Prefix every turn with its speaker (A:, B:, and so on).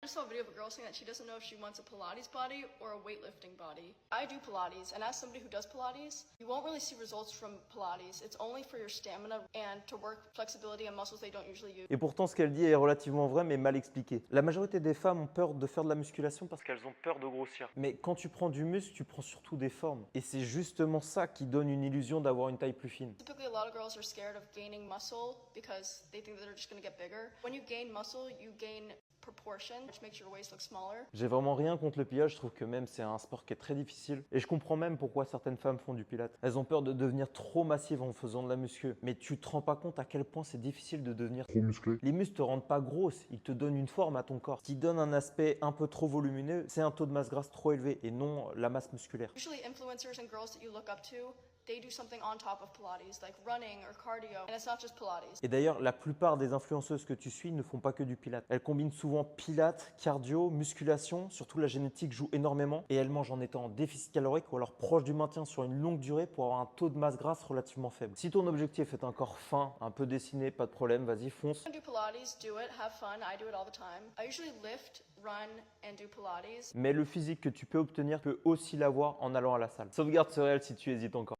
A: just saw a video of a girl saying that she doesn't know if she wants a Pilates body or a weightlifting body. I do Pilates, and as somebody who does Pilates, you won't really see results from Pilates. It's only for your stamina and to work flexibility and muscles they don't usually use.
B: Et pourtant, ce qu'elle dit est relativement vrai, mais mal expliqué. La majorité des femmes ont peur de faire de la musculation parce qu'elles ont peur de grossir. Mais quand tu prends du muscle, tu prends surtout des formes. Et c'est justement ça qui donne une illusion d'avoir une taille plus fine.
A: Typically, a lot of girls are scared of gaining muscle because they think that they're just going to get bigger. When you gain muscle, you gain proportion, which makes your waist look smaller.
B: J'ai vraiment rien contre le pilates, je trouve que même c'est un sport qui est très difficile. Et je comprends même pourquoi certaines femmes font du pilates. Elles ont peur de devenir trop massives en faisant de la muscu. Mais tu te rends pas compte à quel point c'est difficile de devenir
C: Trop musclé.
B: Les muscles te rendent pas grosse, ils te donnent une forme à ton corps. Ce qui donne un aspect un peu trop volumineux, c'est un taux de masse grasse trop élevé et non la masse musculaire.
A: Usually influencers and girls that you look up to, they do something on top of Pilates, like running or cardio, and it's not just Pilates.
B: Et d'ailleurs, la plupart des influenceuses que tu suis ne font pas que du pilates. Elles combinent souvent pilates, cardio, musculation, surtout la génétique joue énormément et elles mangent en étant en déficit calorique ou alors proche du maintien sur une longue durée pour avoir un taux de masse grasse relativement faible. Si ton objectif est un corps fin, un peu dessiné, pas de problème, vas-y fonce.
A: You do Pilates, do it, have fun. I do it all the time. I usually lift, run, and do Pilates.
B: Mais le physique que tu peux obtenir peut aussi l'avoir en allant à la salle. Sauvegarde ce réel si tu hésites encore.